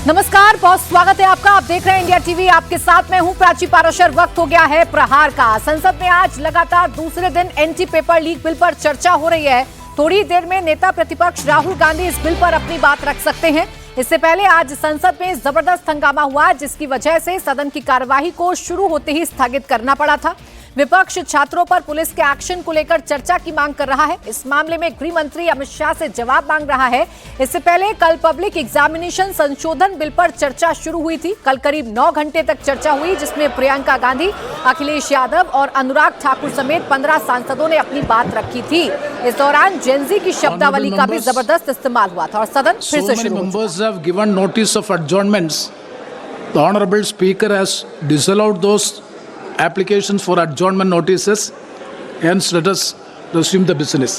नमस्कार, बहुत स्वागत है आपका। आप देख रहे हैं इंडिया टीवी। आपके साथ मैं हूं प्राची पाराशर। वक्त हो गया है प्रहार का। संसद में आज लगातार दूसरे दिन एंटी पेपर लीक बिल पर चर्चा हो रही है। थोड़ी देर में नेता प्रतिपक्ष राहुल गांधी इस बिल पर अपनी बात रख सकते हैं। इससे पहले आज संसद में जबरदस्त हंगामा हुआ, जिसकी वजह से सदन की कार्यवाही को शुरू होते ही स्थगित करना पड़ा था। विपक्ष छात्रों पर पुलिस के एक्शन को लेकर चर्चा की मांग कर रहा है। इस मामले में गृह मंत्री अमित शाह से जवाब मांग रहा है। इससे पहले कल पब्लिक एग्जामिनेशन संशोधन बिल पर चर्चा शुरू हुई थी। कल करीब 9 घंटे तक चर्चा हुई, जिसमें प्रियंका गांधी, अखिलेश यादव और अनुराग ठाकुर समेत 15 सांसदों ने अपनी बात रखी थी। इस दौरान जेनजी की शब्दावली का भी जबरदस्त इस्तेमाल हुआ था और सदन फिर से शुरू हुआ। Applications for adjournment notices. Hence, let us resume the business.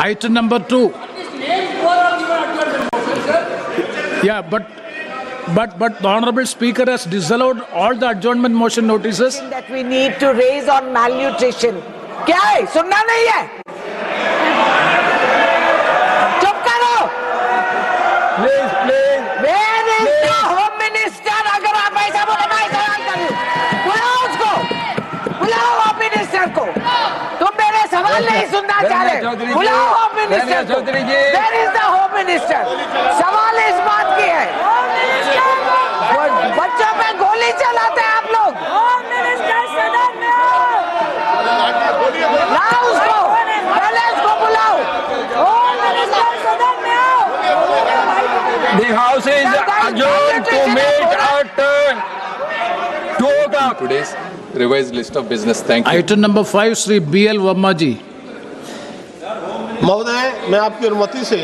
Item number 2. Yeah, but the Honorable Speaker has disallowed all the adjournment motion notices. That we need to raise on malnutrition. क्या है? सुनना नहीं है? चुप करो. Please, please. Home minister, अगर आप ऐसा बोले मैं सवाल करूं, बुलाओ उसको, बुलाओ होम मिनिस्टर को। तुम मेरे सवाल नहीं सुनना चाह रहे, बुलाओ होम मिनिस्टर को। Where is the home minister? सवाल इस बात की है, बच्चों पे गोली चलाते हैं आप लोग। होम मिनिस्टर सदन में लाओ उसको, पहले उसको बुलाओ। होम मिनिस्टर सदन में आओ। The House is adjourned to make a turn to today's revised list of business. Thank you. Item number 5, Shri B.L. Verma ji. महोदय, मैं आपकी अनुमति से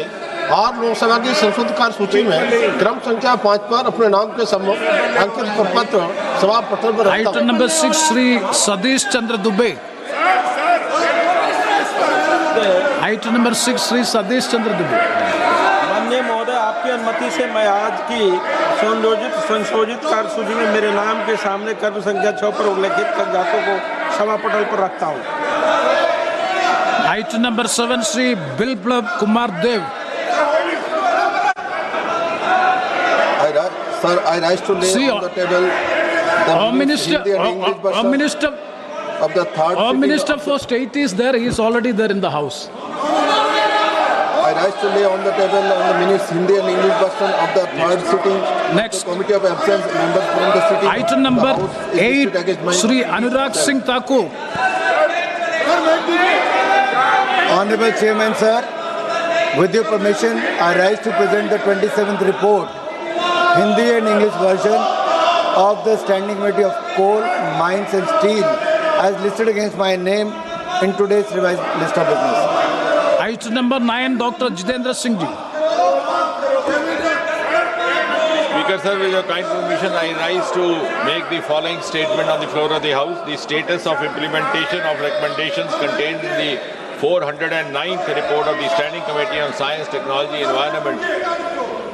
और लोकसभा की संशोधित कार्य सूची में क्रम संख्या 5 पर अपने नाम के सम्मुख अंकित पत्र सभा पटल पर रखता हूं। Item number 6, Shri Satish Chandra Dubey. Item number 6, Shri Satish Chandra Dubey. माननीय महोदय, आपकी अनुमति से मैं आज की संशोधित कार्य सूची में मेरे नाम के सामने क्रम संख्या 6 पर उल्लेखित कागजातों को सभा पटल पर रखता हूं। Item number 7, Shri Bilplab Kumar Dev. Sir, I rise to lay on the table the Home Minister, Hindi and English version Home Minister, of the third Home sitting Minister of for State is there. He is already there in the House. I rise to lay on the table on the minutes Hindi and English version of the third sitting Next. of the Committee of Absence members from the sitting. Item number The House is 8, listed against my- Shri Anurag Singh Thakur. Honorable Chairman, sir, with your permission, I rise to present the 27th report, Hindi and English version of the Standing Committee of Coal, Mines and Steel, as listed against my name in today's revised list of business. Item number 9, Dr. Jitendra Singh ji. Speaker sir, with your kind permission, I rise to make the following statement on the floor of the House. The status of implementation of recommendations contained in the 409th report of the Standing Committee on Science, Technology, Environment,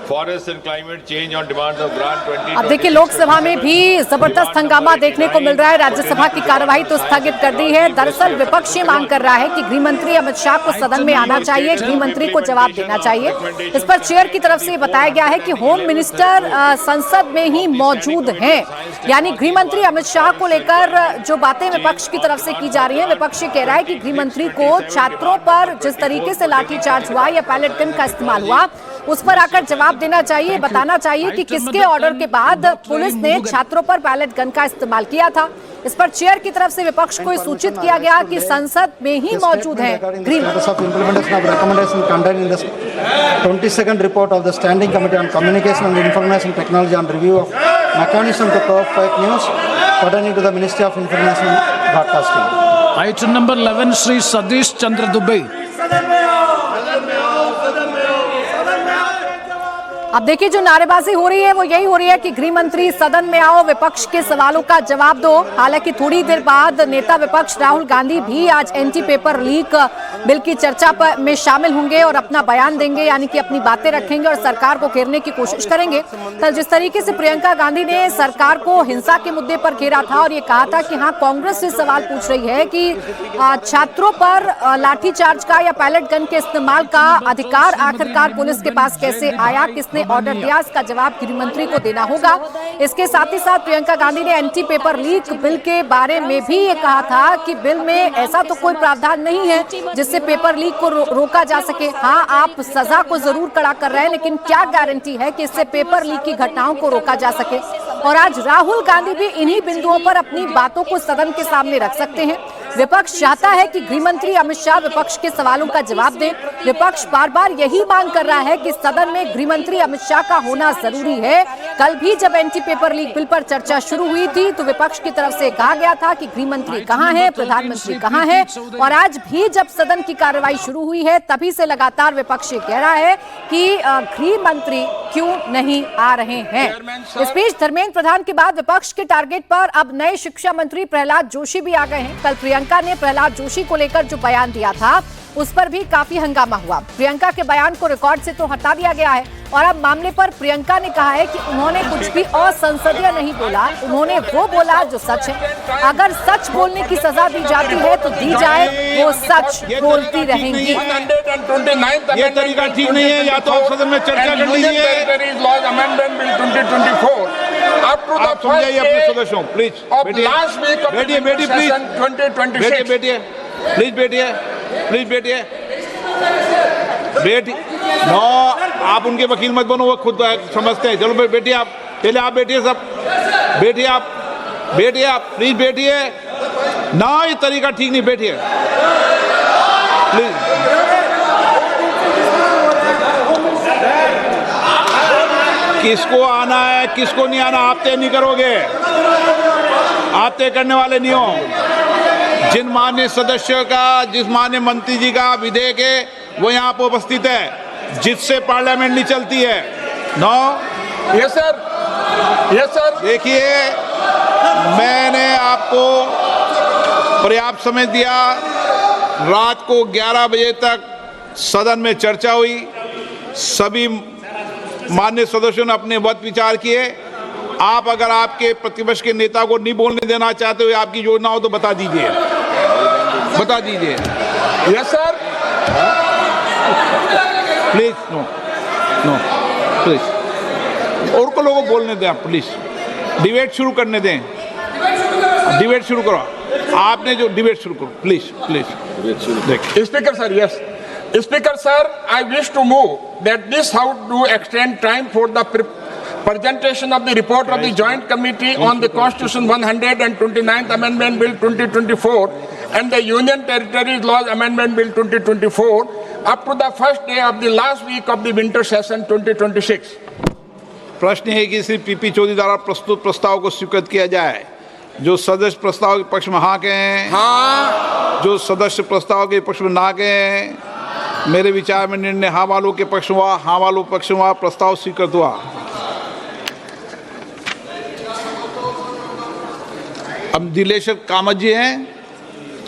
Forests and Climate Change on demands of Grant 2020। अब देखिए, लोकसभा में भी जबरदस्त हंगामा देखने को मिल रहा है। राज्यसभा की कार्यवाही तो स्थगित कर दी है। दरअसल विपक्ष ये मांग कर रहा है कि गृह मंत्री अमित शाह को सदन में आना चाहिए, गृह मंत्री को जवाब देना चाहिए। इस पर चेयर की तरफ से बताया गया है कि होम मिनिस्टर संसद में ही मौजूद हैं। यानी गृह मंत्री अमित शाह को लेकर जो बातें विपक्ष की तरफ से की जा रही है, विपक्ष ये कह रहा है कि गृह मंत्री को छात्रों पर जिस तरीके से लाठीचार्ज हुआ या पैलेट गन का इस्तेमाल हुआ, उस पर आकर जवाब देना चाहिए, बताना चाहिए कि किसके ऑर्डर के बाद पुलिस ने छात्रों पर पैलेट गन का इस्तेमाल किया था। इस पर चेयर की तरफ से विपक्ष को सूचित किया गया कि संसद में ही मौजूद है गृह। 22nd report of the Standing Committee on Communication and Information Technology on review of mechanism to curb fake news pertaining to the Ministry of Information and Broadcasting. Item number 11, Shri Satish Chandra Dubey. अब देखिए, जो नारेबाजी हो रही है वो यही हो रही है कि गृह मंत्री सदन में आओ, विपक्ष के सवालों का जवाब दो। हालांकि थोड़ी देर बाद नेता विपक्ष राहुल गांधी भी आज एंटी पेपर लीक बिल की चर्चा में शामिल होंगे और अपना बयान देंगे, यानी कि अपनी बातें रखेंगे और सरकार को घेरने की कोशिश करेंगे। तो जिस तरीके से प्रियंका गांधी ने सरकार को हिंसा के मुद्दे पर घेरा था और ये कहा था कि हाँ, कांग्रेस से सवाल पूछ रही है कि छात्रों पर लाठीचार्ज का या पैलेट गन के इस्तेमाल का अधिकार आखिरकार पुलिस के पास कैसे आया, किसने ऑर्डर दिया, इसका जवाब गृह मंत्री को देना होगा। इसके साथ ही साथ प्रियंका गांधी ने एंटी पेपर लीक बिल के बारे में भी ये कहा था कि बिल में ऐसा तो कोई प्रावधान नहीं है जिससे पेपर लीक को रोका जा सके। हाँ, आप सजा को जरूर कड़ा कर रहे हैं, लेकिन क्या गारंटी है कि इससे पेपर लीक की घटनाओं को रोका जा सके। और आज राहुल गांधी भी इन्हीं बिंदुओं पर अपनी बातों को सदन के सामने रख सकते हैं। विपक्ष चाहता है कि गृह मंत्री अमित शाह विपक्ष के सवालों का जवाब दें। विपक्ष बार बार यही मांग कर रहा है कि सदन में गृह मंत्री अमित शाह का होना जरूरी है। कल भी जब एंटी पेपर लीक बिल पर चर्चा शुरू हुई थी तो विपक्ष की तरफ से कहा गया था कि गृह मंत्री कहां है, प्रधानमंत्री कहां है, और आज भी जब सदन की कार्रवाई शुरू हुई है तभी से लगातार विपक्ष कह रहा है कि गृह मंत्री क्यों नहीं आ रहे हैं। इस बीच धर्मेंद्र प्रधान के बाद विपक्ष के टारगेट पर अब नए शिक्षा मंत्री प्रहलाद जोशी भी आ गए हैं। कल प्रियंका ने प्रहलाद जोशी को लेकर जो बयान दिया था उस पर भी काफी हंगामा हुआ। प्रियंका के बयान को रिकॉर्ड से तो हटा दिया गया है और अब मामले पर प्रियंका ने कहा है कि उन्होंने कुछ भी असंसदीय नहीं बोला, उन्होंने वो बोला जो सच है। अगर सच बोलने की सजा दी जाती है तो दी जाए, वो सच बोलती रहेंगी। ये तरीका ठीक नहीं है, या तो आप सदन में चर्चा कर लीजिए। आप समझाइए अपने सदस्यों, प्लीज बैठिए, बैठिए प्लीज, बैठिए बैठिए प्लीज, बैठिए प्लीज, बैठिए बैठिए। नो, आप उनके वकील मत बनो, वो खुद समझते हैं। चलो बैठिए आप, पहले आप बैठिए, सब बैठिए, आप बैठिए, आप प्लीज बैठिए ना, ये तरीका ठीक नहीं, बैठिए प्लीज। किसको आना है किसको नहीं आना आप तय नहीं करोगे, आप तय करने वाले नहीं हो। जिन माननीय सदस्यों का, जिस माननीय मंत्री जी का विधेयक है वो यहाँ पर उपस्थित है, जिससे पार्लियामेंट नहीं चलती है। No, yes sir, yes sir. देखिए, मैंने आपको पर्याप्त समय दिया, रात को 11 बजे तक सदन में चर्चा हुई, सभी माननीय सदस्यों ने अपने मत विचार किए। आप अगर आपके प्रतिपक्ष के नेता को नहीं बोलने देना चाहते हो, आपकी योजना हो तो बता दीजिए, बता दीजिए। Yes sir, please, no no please, और को लोगों को बोलने दें आप, प्लीज डिबेट शुरू करने दें, डिबेट शुरू करो, आपने जो डिबेट शुरू करो, प्लीज प्लीज। देखिए speaker sir, yes speaker sir, I wish to move that this house do extend time for the presentation of the report of the Joint Committee on the Constitution 129th Amendment Bill 2024 and the Union Territories Laws Amendment Bill 2024 up to the first day of the last week of the winter session 2026. प्रश्न है कि Shri PP Chaudhary द्वारा प्रस्तुत प्रस्ताव को स्वीकृत किया जाए। जो सदस्य प्रस्ताव के पक्ष में हाँ कहें, हाँ। जो सदस्य प्रस्ताव के पक्ष में ना कहें। मेरे विचार में निर्णय हाँ वालों के पक्ष हुआ, हाँ वालों पक्ष हुआ, प्रस्ताव स्वीकृत हुआ। अब दिलेश्वर कामत जी हैं,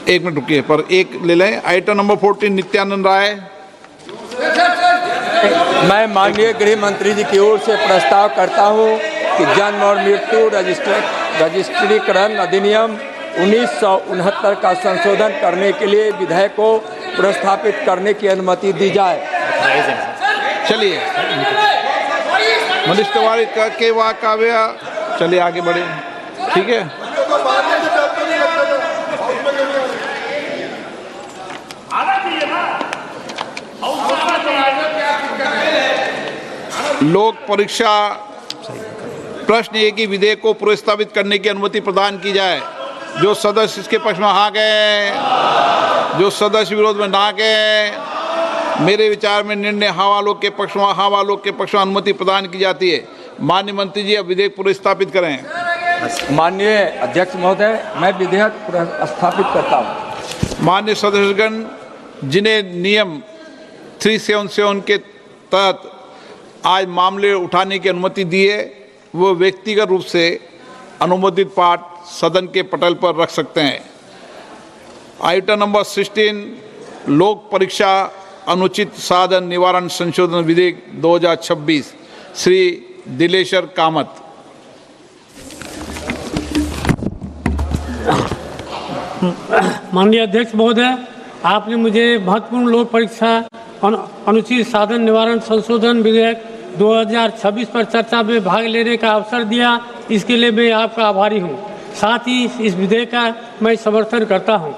एक मिनट रुकिए, पर एक ले लें। Item number 14 Nityanand Rai. मैं माननीय गृह मंत्री जी की ओर से प्रस्ताव करता हूं कि जन्म और मृत्यु रजिस्ट्रीकरण अधिनियम 1969 का संशोधन करने के लिए विधेयक को प्रस्तावित करने की अनुमति दी जाए। चलिए, मनीष तिवारी के वाक काव्य, चलिए आगे बढ़े, ठीक है। लोक परीक्षा प्रश्न ये कि विधेयक को प्रस्तावित करने की अनुमति प्रदान की जाए। जो सदस्य इसके पक्ष में हाँ गए, जो सदस्य विरोध में ना गए। मेरे विचार में निर्णय हाँ वालों के पक्ष में, हाँ वालों के पक्ष में अनुमति प्रदान की जाती है। माननीय मंत्री जी अब विधेयक प्रस्तावित करें। माननीय अध्यक्ष महोदय, मैं विधेयक स्थापित करता हूँ। माननीय सदस्यगण, जिन्हें नियम 377 के तहत आज मामले उठाने की अनुमति दी है वो व्यक्तिगत रूप से अनुमोदित पाठ सदन के पटल पर रख सकते हैं। आइटम नंबर 16 लोक परीक्षा अनुचित साधन निवारण संशोधन विधेयक 2026 श्री दिलेश्वर कामत। माननीय अध्यक्ष महोदय, आपने मुझे महत्वपूर्ण लोक परीक्षा अनुचित साधन निवारण संशोधन विधेयक 2026 पर चर्चा में भाग लेने का अवसर दिया, इसके लिए मैं आपका आभारी हूं। साथ ही इस विधेयक का मैं समर्थन करता हूं।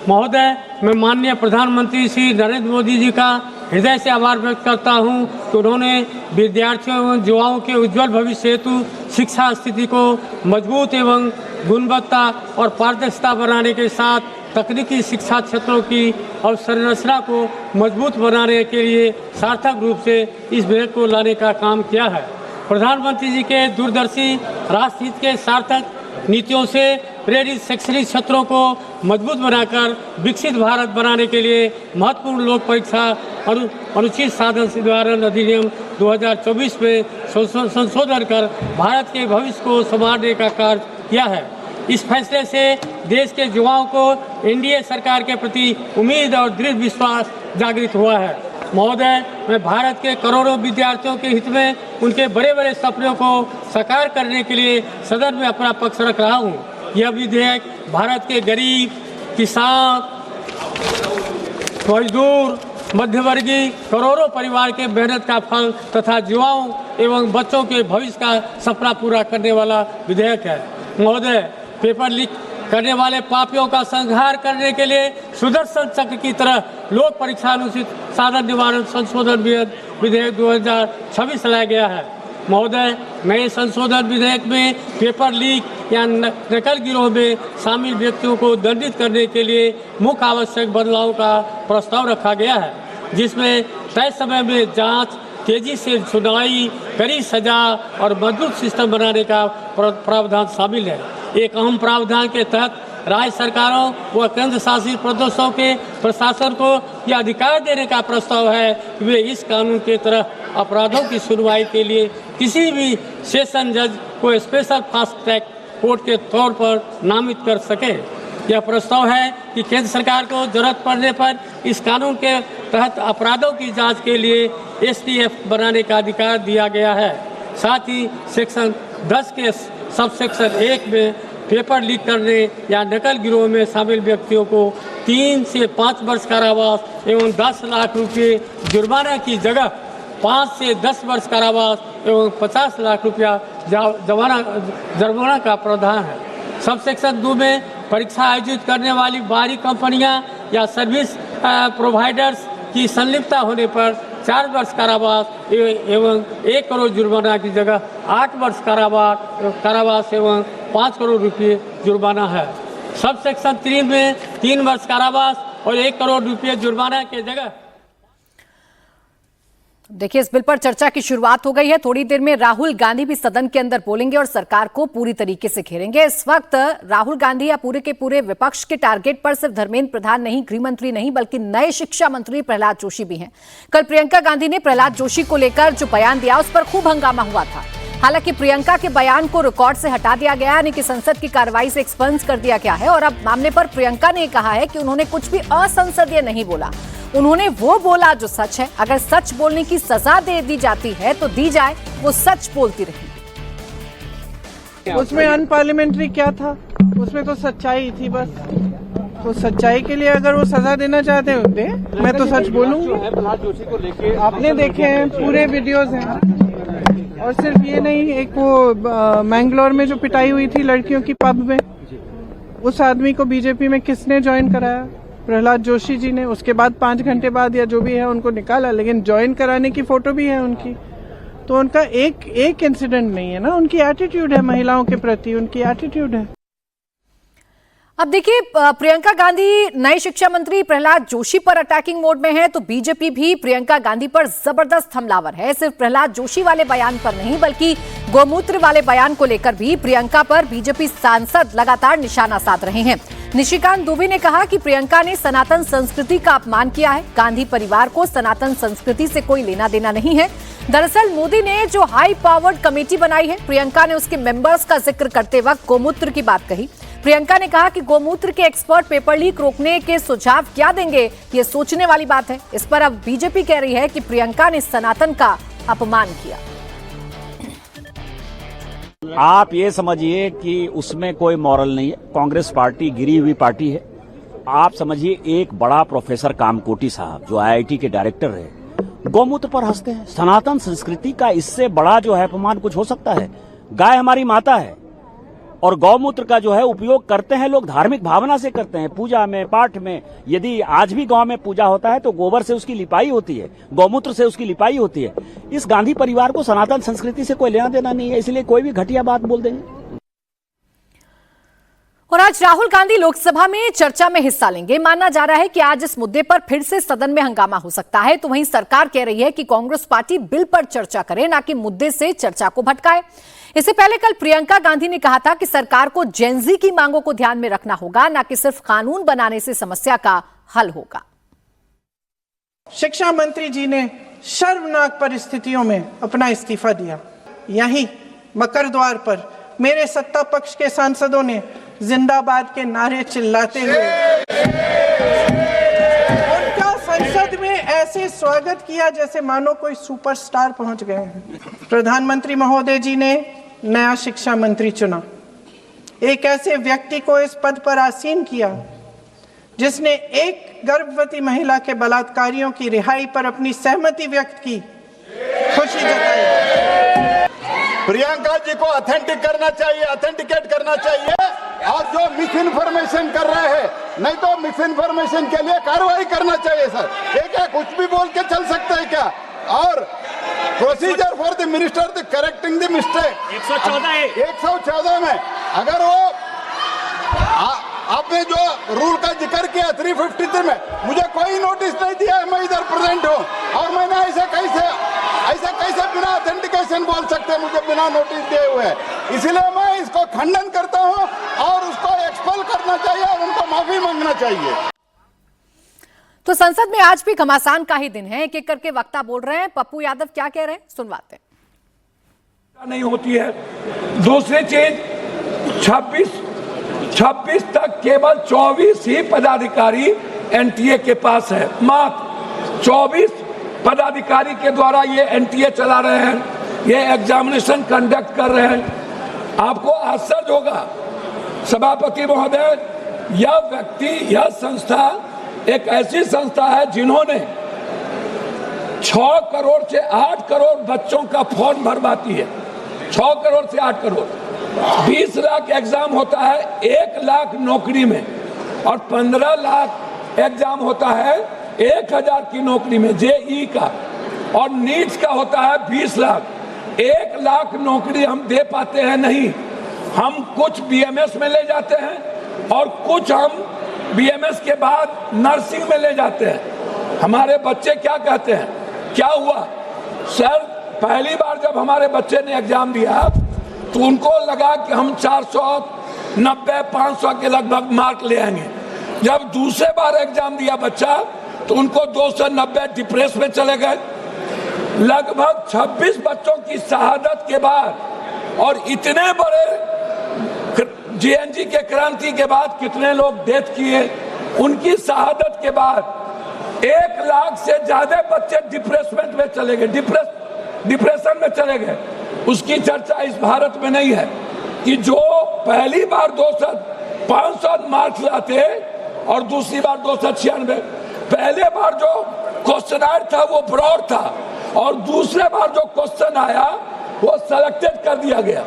महोदय, मैं माननीय प्रधानमंत्री श्री नरेंद्र मोदी जी का हृदय से आभार व्यक्त करता हूं कि उन्होंने विद्यार्थियों एवं युवाओं के उज्जवल भविष्य हेतु शिक्षा स्थिति को मजबूत एवं गुणवत्ता और पारदर्शिता बनाने के साथ तकनीकी शिक्षा क्षेत्रों की अवसंरचना को मजबूत बनाने के लिए सार्थक रूप से इस विधेयक को लाने का काम किया है। प्रधानमंत्री जी के दूरदर्शी राष्ट्रहित के सार्थक नीतियों से प्रेरित शैक्षणिक क्षेत्रों को मजबूत बनाकर विकसित भारत बनाने के लिए महत्वपूर्ण लोक परीक्षा अनुचित साधन निवारण अधिनियम 2024 में संशोधन कर भारत के भविष्य को संवारने का कार्य किया है। इस फैसले से देश के युवाओं को एनडीए सरकार के प्रति उम्मीद और दृढ़ विश्वास जागृत हुआ है। महोदय, मैं भारत के करोड़ों विद्यार्थियों के हित में उनके बड़े बड़े सपनों को साकार करने के लिए सदन में अपना पक्ष रख रहा हूं। यह विधेयक भारत के गरीब, किसान, मजदूर, मध्यवर्गीय करोड़ों परिवार के मेहनत का फल तथा युवाओं एवं बच्चों के भविष्य का सपना पूरा करने वाला विधेयक है। महोदय, पेपर लीक करने वाले पापियों का संहार करने के लिए सुदर्शन चक्र की तरह लोक परीक्षा अनुचित साधन निवारण संशोधन विधेयक 2026 लाया गया है। महोदय, नए संशोधन विधेयक में पेपर लीक या नकल गिरोह में शामिल व्यक्तियों को दंडित करने के लिए मुख्य आवश्यक बदलावों का प्रस्ताव रखा गया है, जिसमें तय समय में जांच, तेजी से सुनवाई, कड़ी सजा और मजबूत सिस्टम बनाने का प्रावधान शामिल है। एक अहम प्रावधान के तहत राज्य सरकारों व केंद्र शासित प्रदेशों के प्रशासन को यह अधिकार देने का प्रस्ताव है कि वे इस कानून के तहत अपराधों की सुनवाई के लिए किसी भी सेशन जज को स्पेशल फास्ट ट्रैक कोर्ट के तौर पर नामित कर सके। यह प्रस्ताव है कि केंद्र सरकार को जरूरत पड़ने पर इस कानून के तहत अपराधों की जांच के लिए एसटीएफ बनाने का अधिकार दिया गया है। साथ ही सेक्शन 10 के सब सेक्शन 1 में पेपर लीक करने या नकल गिरोह में शामिल व्यक्तियों को 3 से 5 वर्ष कारावास एवं 10 लाख रुपए जुर्माना की जगह 5 से 10 वर्ष कारावास एवं 50 लाख रुपया जुर्माना का प्रावधान है। सब सेक्शन 2 में परीक्षा आयोजित करने वाली बाहरी कंपनियां या सर्विस प्रोवाइडर्स की संलिप्तता होने पर 4 वर्ष कारावास एवं 1 करोड़ जुर्माना की जगह 8 वर्ष कारावास एवं 5 करोड़ रुपये जुर्माना है। सब सेक्शन 3 में 3 वर्ष कारावास और 1 करोड़ रुपये जुर्माना की जगह। देखिए, इस बिल पर चर्चा की शुरुआत हो गई है। थोड़ी देर में राहुल गांधी भी सदन के अंदर बोलेंगे और सरकार को पूरी तरीके से घेरेंगे। इस वक्त राहुल गांधी या पूरे के पूरे विपक्ष के टारगेट पर सिर्फ धर्मेंद्र प्रधान नहीं, गृह मंत्री नहीं, बल्कि नए शिक्षा मंत्री प्रहलाद जोशी भी हैं। कल प्रियंका गांधी ने प्रहलाद जोशी को लेकर जो बयान दिया, उस पर खूब हंगामा हुआ था। हालांकि प्रियंका के बयान को रिकॉर्ड से हटा दिया गया, यानी कि संसद की कार्रवाई से एक्सपंज कर दिया गया है। और अब मामले पर प्रियंका ने कहा है कि उन्होंने कुछ भी असंसदीय नहीं बोला, उन्होंने वो बोला जो सच है। अगर सच बोलने की सजा दे दी जाती है तो दी जाए, वो सच बोलती रही। उसमें अनपार्लियामेंट्री क्या था? उसमें तो सच्चाई थी बस। तो सच्चाई के लिए अगर वो सजा देना चाहते होते, मैं तो सच बोलूंगी। आपने देखे हैं, पूरे वीडियोस हैं। और सिर्फ ये नहीं, एक वो मैंगलोर में जो पिटाई हुई थी लड़कियों की पब में, उस आदमी को बीजेपी में किसने ज्वाइन कराया? प्रहलाद जोशी जी ने। उसके बाद 5 घंटे बाद या जो भी है उनको निकाला, लेकिन ज्वाइन कराने की फोटो भी है उनकी। तो उनका एक इंसिडेंट नहीं है ना, उनकी एटीट्यूड है महिलाओं के प्रति, उनकी एटीट्यूड है। अब देखिए, प्रियंका गांधी नए शिक्षा मंत्री प्रहलाद जोशी पर अटैकिंग मोड में है, तो बीजेपी भी प्रियंका गांधी पर जबरदस्त हमलावर है। सिर्फ प्रहलाद जोशी वाले बयान पर नहीं, बल्कि गोमूत्र वाले बयान को लेकर भी प्रियंका पर बीजेपी सांसद लगातार निशाना साध रहे हैं। निशिकांत दुबे ने कहा कि प्रियंका ने सनातन संस्कृति का अपमान किया है। गांधी परिवार को सनातन संस्कृति से कोई लेना देना नहीं है। दरअसल मोदी ने जो हाई पावर्ड कमेटी बनाई है, प्रियंका ने उसके मेंबर्स का जिक्र करते वक्त गोमूत्र की बात कही। प्रियंका ने कहा कि गोमूत्र के एक्सपर्ट पेपर लीक रोकने के सुझाव क्या देंगे, ये सोचने वाली बात है। इस पर अब बीजेपी कह रही है कि प्रियंका ने सनातन का अपमान किया। आप ये समझिए कि उसमें कोई मॉरल नहीं है। कांग्रेस पार्टी गिरी हुई पार्टी है। आप समझिए एक बड़ा प्रोफेसर कामकोटी साहब जो आईआईटी के डायरेक्टर है, गौमूत्र पर हंसते हैं। सनातन संस्कृति का इससे बड़ा जो है अपमान कुछ हो सकता है? गाय हमारी माता है और गौमूत्र का जो है उपयोग करते हैं लोग, धार्मिक भावना से करते हैं, पूजा में, पाठ में। यदि आज भी गांव में पूजा होता है तो गोबर से उसकी लिपाई होती है, गौमूत्र से उसकी लिपाई होती है। इस गांधी परिवार को सनातन संस्कृति से कोई लेना देना नहीं है, इसलिए कोई भी घटिया बात बोल देंगे। और आज राहुल गांधी लोकसभा में चर्चा में हिस्सा लेंगे। माना जा रहा है कि आज इस मुद्दे पर फिर से सदन में हंगामा हो सकता है। तो वहीं सरकार कह रही है कि कांग्रेस पार्टी बिल पर चर्चा करे, ना कि मुद्दे से चर्चा को भटकाए। इससे पहले कल प्रियंका गांधी ने कहा था कि सरकार को जेनजी की मांगों को ध्यान में रखना होगा, ना कि सिर्फ कानून बनाने से समस्या का हल होगा। शिक्षा मंत्री जी ने शर्मनाक परिस्थितियों में अपना इस्तीफा दिया। यहीं मकर द्वार पर मेरे सत्ता पक्ष के सांसदों ने जिंदाबाद के नारे चिल्लाते हुए उनका संसद में ऐसे स्वागत किया जैसे मानो कोई सुपरस्टार पहुंच गए हैं। प्रधानमंत्री महोदय जी ने नया शिक्षा मंत्री चुना, एक ऐसे व्यक्ति को इस पद पर आसीन किया जिसने एक गर्भवती महिला के बलात्कारियों की रिहाई पर अपनी सहमति व्यक्त की, खुशी जताई। प्रियंका जी को ऑथेंटिक करना चाहिए, ऑथेंटिकेट करना चाहिए। और जो मिस इन्फॉर्मेशन कर रहे हैं, नहीं तो मिस इन्फॉर्मेशन के लिए कार्रवाई करना चाहिए सर। ये क्या कुछ भी बोल के चल सकते हैं क्या? और procedure for the minister the correcting the mistake 114 में अगर वो आपने जो रूल का जिक्र किया 353 में, मुझे कोई नोटिस नहीं दिया है, मैं इधर प्रेजेंट हूँ और मैंने ऐसे कैसे बिना ऑथेंटिकेशन बोल सकते हैं मुझे बिना नोटिस दिए हुए। इसलिए मैं इसको खंडन करता हूँ और उसको एक्सपेल करना चाहिए और उनको माफी मांगना चाहिए। तो संसद में आज भी घमासान का ही दिन है। एक एक करके वक्ता बोल रहे हैं। पप्पू यादव क्या कह रहे हैं, सुनवाते हैं। नहीं होती है। दूसरी चीज 26 तक केवल 24 ही पदाधिकारी एनटीए के पास है। मात्र 24 पदाधिकारी के द्वारा ये एनटीए चला रहे हैं, ये एग्जामिनेशन कंडक्ट कर रहे हैं। आपको आश्चर्य होगा सभापति महोदय, यह व्यक्ति, यह संस्था एक ऐसी संस्था है जिन्होंने 6 करोड़ से 8 करोड़ बच्चों का फॉर्म भरवाती है। 6 करोड़ से 8 करोड़, 20 लाख एग्जाम होता है 1 लाख नौकरी में, और 15 लाख एग्जाम होता है 1000 की नौकरी में जेई का, और नीट्स का होता है 20 लाख। 1 लाख नौकरी हम दे पाते हैं नहीं। हम कुछ बीएमएस में ले जाते हैं और कुछ हम बीएमएस के बाद नर्सिंग में ले जाते हैं। हमारे बच्चे क्या कहते हैं, क्या हुआ सर, पहली बार जब हमारे बच्चे ने एग्जाम दिया तो उनको लगा कि हम 490-500 के लगभग मार्क ले आएंगे। जब दूसरे बार एग्जाम दिया बच्चा तो उनको 290 डिप्रेस में चले गए। लगभग 26 बच्चों की शहादत के बाद और इतने बड़े जेएनजी के क्रांति के बाद कितने लोग डेथ किए, उनकी शहादत के बाद 1 लाख से ज्यादा बच्चे डिप्रेसमेंट में चले गए, डिप्रेशन में चले गए। उसकी चर्चा इस भारत में नहीं है कि जो पहली बार 500 मार्क्स लाते और दूसरी बार 296, पहले बार जो क्वेश्चन था वो ब्रॉड था और दूसरे बार जो क्वेश्चन आया वो सिलेक्टेड कर दिया गया।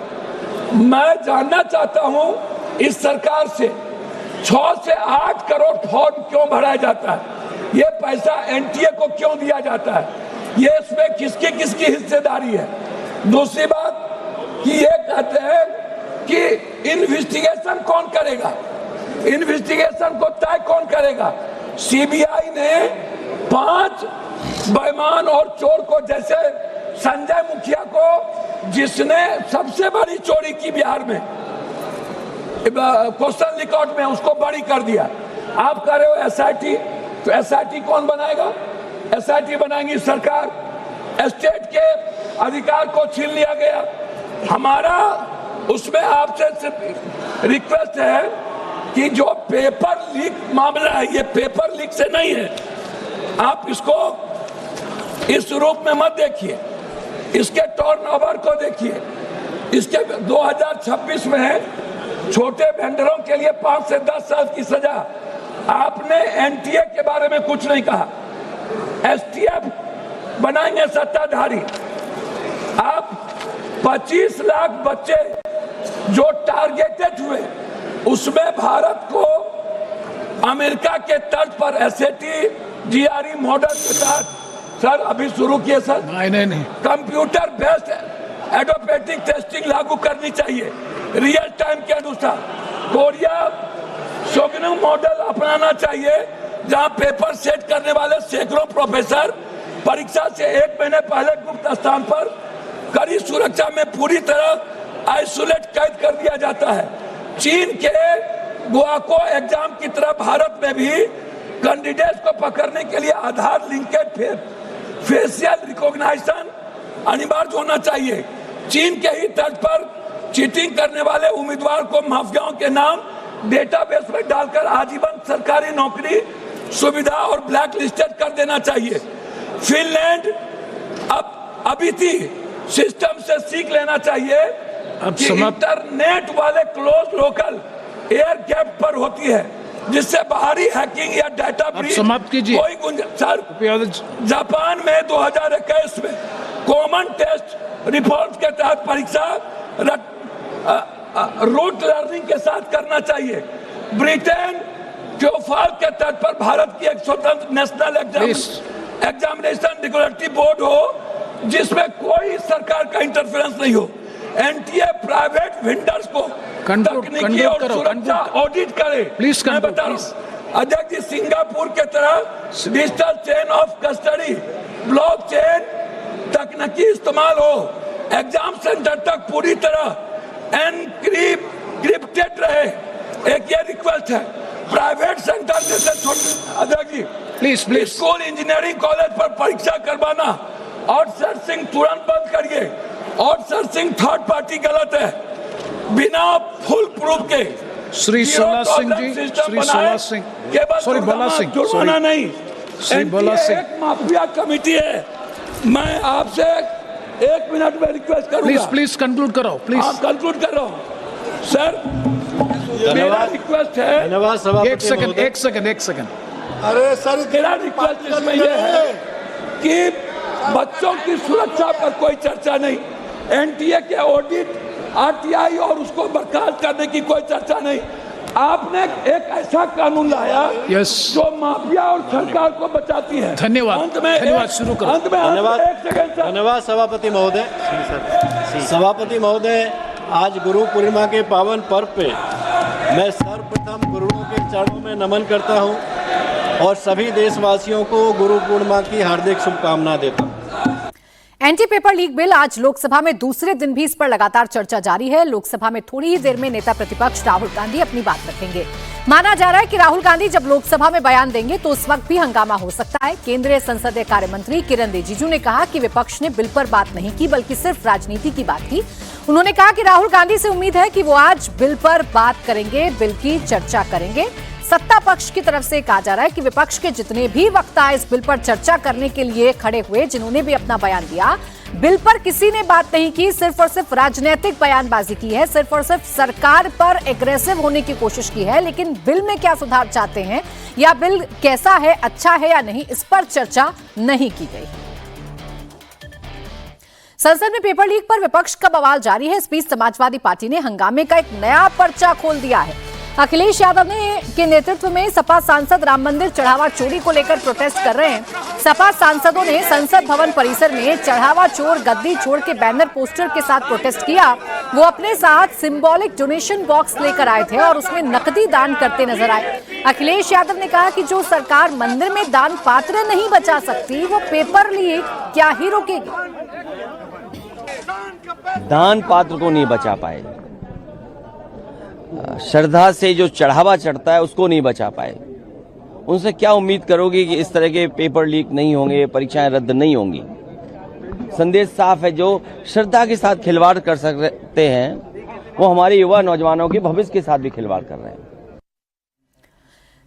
मैं जानना चाहता हूं इस सरकार से 6 से 8 करोड़ फॉर्म क्यों भराया जाता है, ये पैसा एनटीए को क्यों दिया जाता है, ये इसमें किसकी किसकी हिस्सेदारी है। दूसरी बात कि ये कहते हैं कि इन्वेस्टिगेशन कौन करेगा, इन्वेस्टिगेशन को तय कौन करेगा। सीबीआई ने 5 बेईमान और चोर को, जैसे संजय मुखिया को जिसने सबसे बड़ी चोरी की बिहार में, क्वेश्चन रिकॉर्ड में उसको बड़ी कर दिया। आप कह रहे हो एसआईटी, तो एसआईटी कौन बनाएगा? एसआईटी बनाएंगी सरकार। स्टेट के अधिकार को छीन लिया गया। हमारा उसमें आपसे सिर्फ रिक्वेस्ट है कि जो पेपर लीक मामला है, ये पेपर लीक से नहीं है। आप इसको इस रूप में मत देखिए, इसके टर्नओवर को देखिए। इसके 2026 में छोटे वेंडरों के लिए 5 से 10 साल की सजा। आपने एनटीए के बारे में कुछ नहीं कहा। एसटीएफ बनाएंगे सत्ताधारी। आप 25 लाख बच्चे जो टारगेटेड हुए, उसमें भारत को अमेरिका के तर्ज पर एसएटी जीआरई मॉडल के तहत सर अभी शुरू किए सर। नहीं कंप्यूटर बेस्ड एडोपेटिक टेस्टिंग लागू करनी चाहिए रियल टाइम के अनुसार। कोरिया सोगनू मॉडल अपनाना चाहिए, जहां पेपर सेट करने वाले सैकड़ों प्रोफेसर परीक्षा से 1 महीने पहले गुप्त स्थान पर कड़ी सुरक्षा में पूरी तरह आइसोलेट कैद कर दिया जाता है। चीन के गुआको एग्जाम की तरह भारत में भी कैंडिडेट्स को पकड़ने के लिए आधार लिंकेड फेशियल रिकॉग्निशन अनिवार्य होना चाहिए। चीन के ही तर्ज पर चीटिंग करने वाले उम्मीदवार को माफियाओं के नाम डेटाबेस में डालकर आजीवन सरकारी नौकरी सुविधा और ब्लैक लिस्टेड कर देना चाहिए। फिनलैंड अभी थी सिस्टम से सीख लेना चाहिए कि इंटरनेट वाले क्लोज लोकल एयर गैप पर होती है, जिससे बाहरी हैकिंग या डाटा ब्रीच कोई गुंजाइश। जापान में 2021 में कॉमन टेस्ट रिफॉर्म के तहत परीक्षा रूट लर्निंग के साथ करना चाहिए। ब्रिटेन ट्योफल के तर्ज पर भारत की एक स्वतंत्र नेशनल एग्जामिनेशन रेगुलेटरी बोर्ड हो, जिसमें कोई सरकार का इंटरफेरेंस नहीं हो। एनटीए प्राइवेट वेंडर्स को तकनीकी और सुरक्षा ऑडिट करे। मैं बता रहा हूं अध्यक्ष जी, सिंगापुर के तरह digital chain of custody blockchain तकनीकी इस्तेमाल हो। एग्जाम सेंटर तक पूरी तरह एनक्रिप्टेड रहे। एक ये रिक्वेस्ट है, प्राइवेट सेंटर जैसे छोटे अध्यक्ष जी प्लीज स्कूल इंजीनियरिंग कॉलेज पर परीक्षा करवाना आउटसोर्सिंग तुरंत बंद करिए। आउटसोर्सिंग थर्ड पार्टी गलत है, बिना फुल प्रूफ के। श्री सोला सिंह जी, श्री सोला सिंह, सॉरी बोला सिंह, जुर्माना नहीं। श्री बोला सिंह, एक माफिया कमेटी है। मैं आपसे 1 मिनट में रिक्वेस्ट करूंगा। प्लीज कंक्लूड करो, प्लीज। आप कंक्लूड कर रहा हूं सर। मेरा रिक्वेस्ट है, धन्यवाद सभापति। एक सेकंड। अरे सर, मेरा रिक्वेस्ट इसमें यह है कि बच्चों की सुरक्षा पर कोई चर्चा नहीं। एनटीए के ऑडिट, आरटीआई और उसको बर्खास्त करने की कोई चर्चा नहीं। आपने एक ऐसा कानून लाया जो माफिया और सरकार को बचाती है। धन्यवाद शुरू करो। धन्यवाद सभापति महोदय। सभापति महोदय, आज गुरु पूर्णिमा के पावन पर्व पे मैं सर्वप्रथम गुरुओं के चरणों में नमन करता हूं और सभी देशवासियों को गुरु पूर्णिमा की हार्दिक शुभकामना देता हूं। एंटी पेपर लीक बिल आज लोकसभा में दूसरे दिन भी इस पर लगातार चर्चा जारी है। लोकसभा में थोड़ी ही देर में नेता प्रतिपक्ष राहुल गांधी अपनी बात रखेंगे। माना जा रहा है कि राहुल गांधी जब लोकसभा में बयान देंगे तो उस वक्त भी हंगामा हो सकता है। केंद्रीय संसदीय कार्य मंत्री किरण रिजिजू ने कहा कि विपक्ष ने बिल पर बात नहीं की, बल्कि सिर्फ राजनीति की बात की। उन्होंने कहा कि राहुल गांधी से उम्मीद है कि वो आज बिल पर बात करेंगे, बिल की चर्चा करेंगे। सत्ता पक्ष की तरफ से कहा जा रहा है कि विपक्ष के जितने भी वक्ता इस बिल पर चर्चा करने के लिए खड़े हुए, जिन्होंने भी अपना बयान दिया, बिल पर किसी ने बात नहीं की, सिर्फ और सिर्फ राजनीतिक बयानबाजी की है, सिर्फ और सिर्फ सरकार पर एग्रेसिव होने की कोशिश की है। लेकिन बिल में क्या सुधार चाहते हैं या बिल कैसा है, अच्छा है या नहीं, इस पर चर्चा नहीं की गई। संसद में पेपर लीक पर विपक्ष का बवाल जारी है। इस बीच समाजवादी पार्टी ने हंगामे का एक नया पर्चा खोल दिया है। अखिलेश यादव के नेतृत्व में सपा सांसद राम मंदिर चढ़ावा चोरी को लेकर प्रोटेस्ट कर रहे हैं। सपा सांसदों ने संसद भवन परिसर में चढ़ावा चोर गद्दी छोड़ के बैनर पोस्टर के साथ प्रोटेस्ट किया। वो अपने साथ सिंबॉलिक डोनेशन बॉक्स लेकर आए थे और उसमें नकदी दान करते नजर आए। अखिलेश यादव ने कहा कि जो सरकार मंदिर में दान पात्र नहीं बचा सकती, वो पेपर लीक क्या ही रोकेगी। दान पात्र को नहीं बचा पाएगा। श्रद्धा से जो चढ़ावा चढ़ता है उसको नहीं बचा पाए। उनसे क्या उम्मीद करोगे कि इस तरह के पेपर लीक नहीं होंगे, परीक्षाएं रद्द नहीं होंगी। संदेश साफ है, जो श्रद्धा के साथ खिलवाड़ कर सकते हैं वो हमारे युवा नौजवानों के भविष्य के साथ भी खिलवाड़ कर रहे हैं।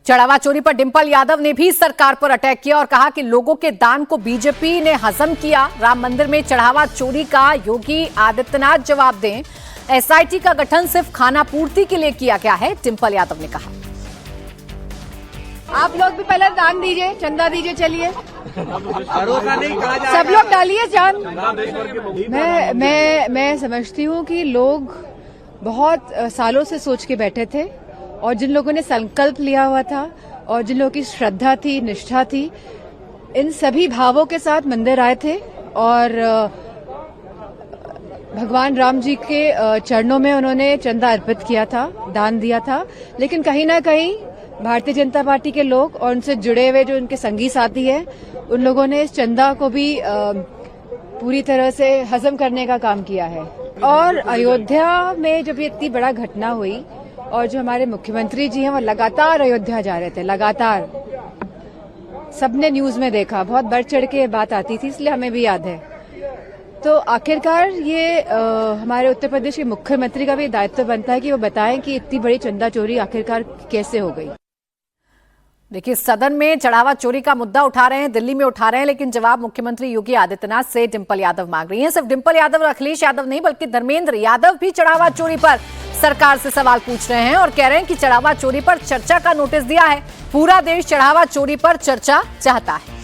चढ़ावा चोरी पर डिंपल यादव ने भी सरकार पर अटैक किया और कहा कि लोगों के दान को बीजेपी ने हजम किया। राम मंदिर में चढ़ावा चोरी का योगी आदित्यनाथ जवाब दें। एसआईटी का गठन सिर्फ खाना पूर्ति के लिए किया गया है, डिंपल यादव ने कहा। आप लोग भी पहले दान दीजिए, चंदा दीजिए, चलिए सब लोग डालिए जान। मैं समझती हूँ कि लोग बहुत सालों से सोच के बैठे थे और जिन लोगों ने संकल्प लिया हुआ था और जिन लोगों की श्रद्धा थी, निष्ठा थी, इन सभी भावों के साथ मंदिर आए थे और भगवान राम जी के चरणों में उन्होंने चंदा अर्पित किया था, दान दिया था। लेकिन कहीं ना कहीं भारतीय जनता पार्टी के लोग और उनसे जुड़े हुए जो उनके संगी साथी हैं, उन लोगों ने इस चंदा को भी पूरी तरह से हजम करने का काम किया है। और अयोध्या में जब ये इतनी बड़ा घटना हुई और जो हमारे मुख्यमंत्री जी हैं वो लगातार अयोध्या जा रहे थे, लगातार सबने न्यूज में देखा, बहुत बढ़ चढ़ के बात आती थी, इसलिए हमें भी याद है। तो आखिरकार ये हमारे उत्तर प्रदेश के मुख्यमंत्री का भी दायित्व बनता है कि वो बताएं कि इतनी बड़ी चंदा चोरी आखिरकार कैसे हो गई। देखिए, सदन में चढ़ावा चोरी का मुद्दा उठा रहे हैं, दिल्ली में उठा रहे हैं, लेकिन जवाब मुख्यमंत्री योगी आदित्यनाथ से डिंपल यादव मांग रही हैं। सिर्फ डिंपल यादव और अखिलेश यादव नहीं, बल्कि धर्मेंद्र यादव भी चढ़ावा चोरी पर सरकार से सवाल पूछ रहे हैं और कह रहे हैं कि चढ़ावा चोरी पर चर्चा का नोटिस दिया है। पूरा देश चढ़ावा चोरी पर चर्चा चाहता है।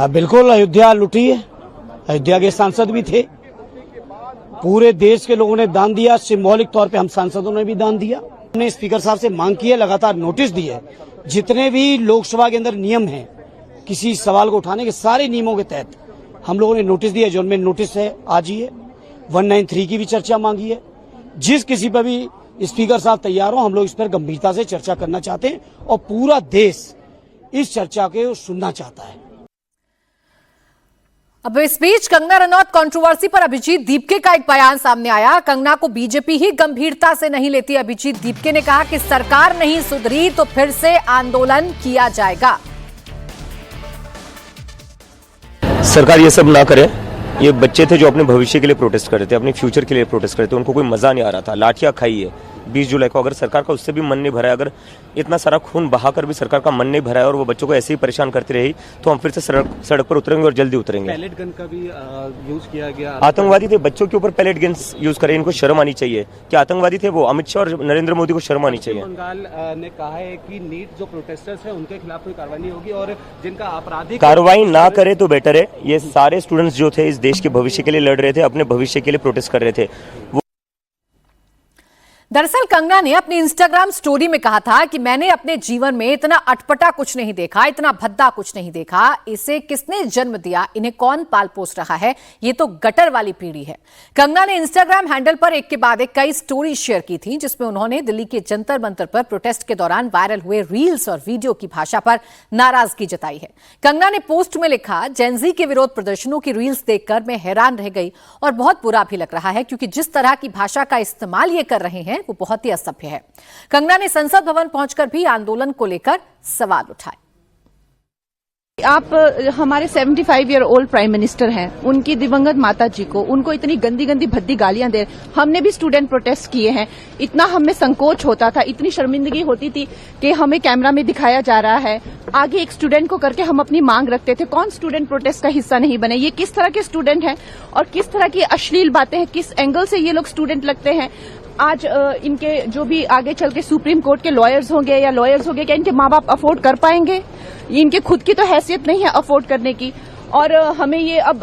बिल्कुल, अयोध्या लुटी है, अयोध्या के सांसद भी थे, पूरे देश के लोगों ने दान दिया, सिंबॉलिक तौर पे हम सांसदों ने भी दान दिया। हमने स्पीकर साहब से मांग की है, लगातार नोटिस दी है, जितने भी लोकसभा के अंदर नियम हैं किसी सवाल को उठाने के, सारे नियमों के तहत हम लोगों ने नोटिस दिया। जो उनमें नोटिस है आज ही है, 193 की भी चर्चा मांगी है। जिस किसी पर भी स्पीकर साहब तैयार हो, हम लोग इस पर गंभीरता से चर्चा करना चाहते हैं और पूरा देश इस चर्चा को सुनना चाहता है। अब इस बीच कंगना रनौत कंट्रोवर्सी पर अभिजीत दीपके का एक बयान सामने आया। कंगना को बीजेपी ही गंभीरता से नहीं लेती। अभिजीत दीपके ने कहा कि सरकार नहीं सुधरी तो फिर से आंदोलन किया जाएगा। सरकार ये सब ना करे। ये बच्चे थे जो अपने भविष्य के लिए प्रोटेस्ट कर रहे थे, अपने फ्यूचर के लिए प्रोटेस्ट कर रहे थे, उनको कोई मजा नहीं आ रहा था। लाठियां खाई है 20 जुलाई को। अगर सरकार का उससे भी मन नहीं भरा है, अगर इतना सारा खून बहाकर भी सरकार का मन नहीं भरा है और वो बच्चों को ऐसे ही परेशान करती रही, तो हम फिर से सड़क पर उतरेंगे और जल्दी उतरेंगे। पैलेट गन का भी यूज किया गया। आतंकवादी थे, बच्चों के ऊपर पैलेट गन्स यूज करें, इनको शर्म आनी चाहिए। क्या आतंकवादी थे वो? अमित शाह और नरेंद्र मोदी को शर्म आनी चाहिए। बंगाल ने कहा है कि नीट जो प्रोटेस्टर्स है उनके खिलाफ कोई कार्रवाई नहीं होगी और जिनका आपराधिक कार्रवाई ना करे तो बेटर है। ये सारे स्टूडेंट्स जो थे इस देश के भविष्य के लिए लड़ रहे थे, अपने भविष्य के लिए प्रोटेस्ट कर रहे थे। दरअसल कंगना ने अपनी इंस्टाग्राम स्टोरी में कहा था कि मैंने अपने जीवन में इतना अटपटा कुछ नहीं देखा, इतना भद्दा कुछ नहीं देखा। इसे किसने जन्म दिया, इन्हें कौन पाल पोस रहा है, ये तो गटर वाली पीढ़ी है। कंगना ने इंस्टाग्राम हैंडल पर एक के बाद एक कई स्टोरी शेयर की थी, जिसमें उन्होंने दिल्ली के जंतर मंतर पर प्रोटेस्ट के दौरान वायरल हुए रील्स और वीडियो की भाषा पर नाराजगी जताई है। कंगना ने पोस्ट में लिखा, जेनजी के विरोध प्रदर्शनों की रील्स देखकर मैं हैरान रह गई और बहुत बुरा भी लग रहा है, क्योंकि जिस तरह की भाषा का इस्तेमाल ये कर रहे हैं वो बहुत ही असभ्य है। कंगना ने संसद भवन पहुंचकर भी आंदोलन को लेकर सवाल उठाए। आप हमारे 75 ईयर ओल्ड प्राइम मिनिस्टर हैं, उनकी दिवंगत माता जी को, उनको इतनी गंदी गंदी भद्दी गालियां दे। हमने भी स्टूडेंट प्रोटेस्ट किए हैं, इतना हमें संकोच होता था, इतनी शर्मिंदगी होती थी कि हमें कैमरा में दिखाया जा रहा है, आगे एक स्टूडेंट को करके हम अपनी मांग रखते थे। कौन स्टूडेंट प्रोटेस्ट का हिस्सा नहीं बने? ये किस तरह के स्टूडेंट हैं और किस तरह की अश्लील बातें हैं, किस एंगल से ये लोग स्टूडेंट लगते हैं। आज इनके जो भी आगे चल के सुप्रीम कोर्ट के लॉयर्स होंगे या लॉयर्स होंगे, क्या इनके माँ बाप अफोर्ड कर पाएंगे? इनके खुद की तो हैसियत नहीं है अफोर्ड करने की। और हमें ये अब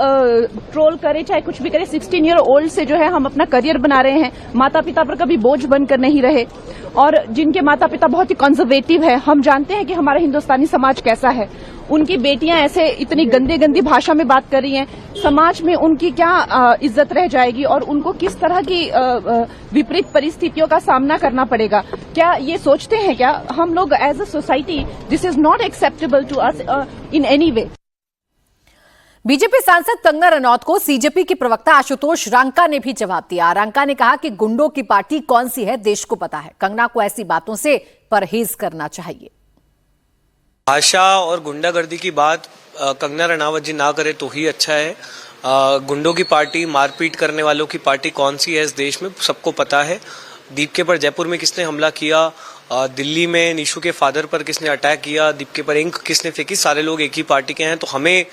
ट्रोल करे चाहे कुछ भी करे, 16 ईयर ओल्ड से जो है हम अपना करियर बना रहे हैं, माता पिता पर कभी बोझ बनकर नहीं रहे। और जिनके माता पिता बहुत ही कंजर्वेटिव है, हम जानते हैं कि हमारा हिंदुस्तानी समाज कैसा है, उनकी बेटियां ऐसे इतनी गंदी गंदी भाषा में बात कर रही हैं, समाज में उनकी क्या इज्जत रह जाएगी और उनको किस तरह की विपरीत परिस्थितियों का सामना करना पड़ेगा? क्या ये सोचते हैं क्या हम लोग as a society? This is not acceptable to us in any way. BJP सांसद कंगना रनौत को सीजेपी के प्रवक्ता आशुतोष रांका ने भी जवाब दिया। रांका ने कहा कि गुंडों की पार्टी कौन सी है देश को पता है, कंगना को ऐसी बातों से परहेज करना चाहिए। भाषा और गुंडागर्दी की बात कंगना रनावत जी ना करे तो ही अच्छा है। गुंडों की पार्टी, मारपीट करने वालों की पार्टी कौन सी है इस देश में सबको पता है। दीपके पर जयपुर में किसने हमला किया, दिल्ली में निशु के फादर पर किसने अटैक किया, दीपके पर इंक किसने फेंकी, सारे लोग एक ही पार्टी के हैं। तो हमें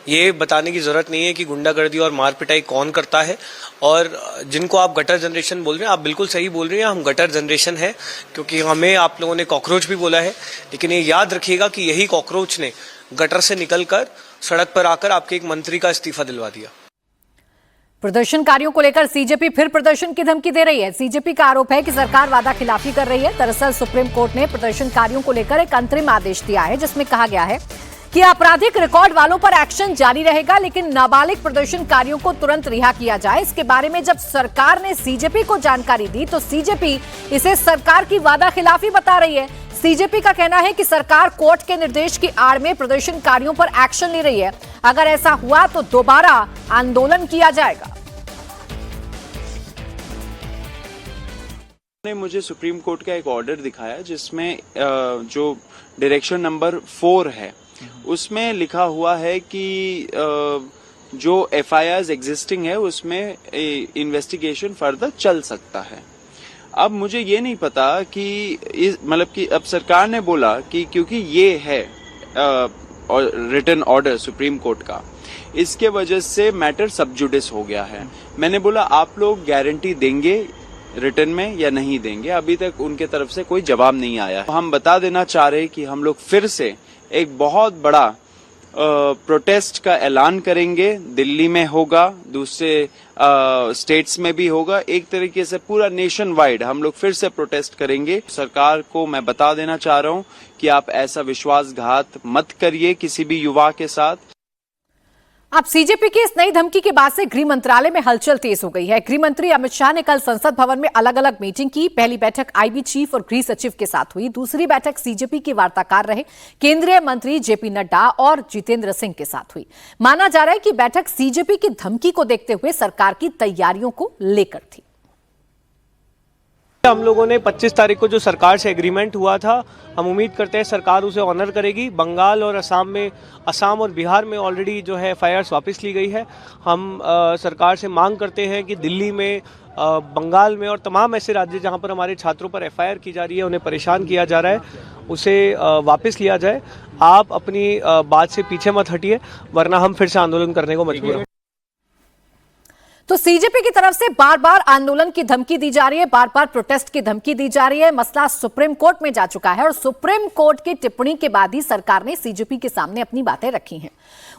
ये बताने की जरूरत नहीं है कि गुंडागर्दी और मारपिटाई कौन करता है। और जिनको आप गटर जनरेशन बोल रहे हैं, आप बिल्कुल सही बोल रहे हैं, हम गटर जनरेशन है, क्योंकि हमें आप लोगों ने कॉकरोच भी बोला है। लेकिन ये याद रखिएगा कि यही कॉकरोच ने गटर से निकलकर सड़क पर आकर आपके एक मंत्री का इस्तीफा दिलवा दिया। प्रदर्शनकारियों को लेकर सीजेपी फिर प्रदर्शन की धमकी दे रही है। सीजेपी का आरोप है कि सरकार वादा खिलाफी कर रही है। दरअसल सुप्रीम कोर्ट ने प्रदर्शनकारियों को लेकर एक अंतरिम आदेश दिया है, जिसमें कहा गया है कि आपराधिक रिकॉर्ड वालों पर एक्शन जारी रहेगा, लेकिन नाबालिग प्रदर्शनकारियों को तुरंत रिहा किया जाए। इसके बारे में जब सरकार ने सीजेपी को जानकारी दी तो सीजेपी इसे सरकार की वादा खिलाफी बता रही है। सीजेपी का कहना है कि सरकार कोर्ट के निर्देश की आड़ में प्रदर्शनकारियों पर एक्शन ले रही है। अगर ऐसा हुआ तो दोबारा आंदोलन किया जाएगा। ने मुझे सुप्रीम कोर्ट का एक ऑर्डर दिखाया जिसमें जो डायरेक्शन नंबर 4 है उसमें लिखा हुआ है कि जो FIRs एग्जिस्टिंग है उसमें इन्वेस्टिगेशन फर्दर चल सकता है। अब मुझे ये नहीं पता कि मतलब कि अब सरकार ने बोला कि क्योंकि ये है रिटन ऑर्डर सुप्रीम कोर्ट का, इसके वजह से मैटर सब जुडिस हो गया है। मैंने बोला आप लोग गारंटी देंगे रिटर्न में या नहीं देंगे? अभी तक उनके तरफ से कोई जवाब नहीं आया। हम बता देना चाह रहे कि हम लोग फिर से एक बहुत बड़ा प्रोटेस्ट का ऐलान करेंगे। दिल्ली में होगा, दूसरे स्टेट्स में भी होगा, एक तरीके से पूरा नेशन वाइड हम लोग फिर से प्रोटेस्ट करेंगे। सरकार को मैं बता देना चाह रहा हूं कि आप ऐसा विश्वासघात मत करिए किसी भी युवा के साथ। अब सीजेपी की इस नई धमकी के बाद से गृह मंत्रालय में हलचल तेज हो गई है। गृह मंत्री अमित शाह ने कल संसद भवन में अलग अलग मीटिंग की। पहली बैठक आईबी चीफ और गृह सचिव के साथ हुई। दूसरी बैठक सीजेपी के वार्ताकार रहे केंद्रीय मंत्री जेपी नड्डा और जितेंद्र सिंह के साथ हुई। माना जा रहा है कि बैठक सीजेपी की धमकी को देखते हुए सरकार की तैयारियों को लेकर थी। हम लोगों ने 25 तारीख को जो सरकार से एग्रीमेंट हुआ था, हम उम्मीद करते हैं सरकार उसे ऑनर करेगी। बंगाल और असम और बिहार में ऑलरेडी जो है FIRs वापस ली गई है। हम सरकार से मांग करते हैं कि दिल्ली में, बंगाल में और तमाम ऐसे राज्य जहां पर हमारे छात्रों पर FIR की जा रही है, उन्हें परेशान किया जा रहा है, उसे वापस लिया जाए। आप अपनी बात से पीछे मत हटिए, वरना हम फिर से आंदोलन करने को मजबूर हैं। तो सीजेपी की तरफ से बार बार आंदोलन की धमकी दी जा रही है, बार बार प्रोटेस्ट की धमकी दी जा रही है। मसला सुप्रीम कोर्ट में जा चुका है और सुप्रीम कोर्ट की टिप्पणी के बाद ही सरकार ने सीजेपी के सामने अपनी बातें रखी हैं।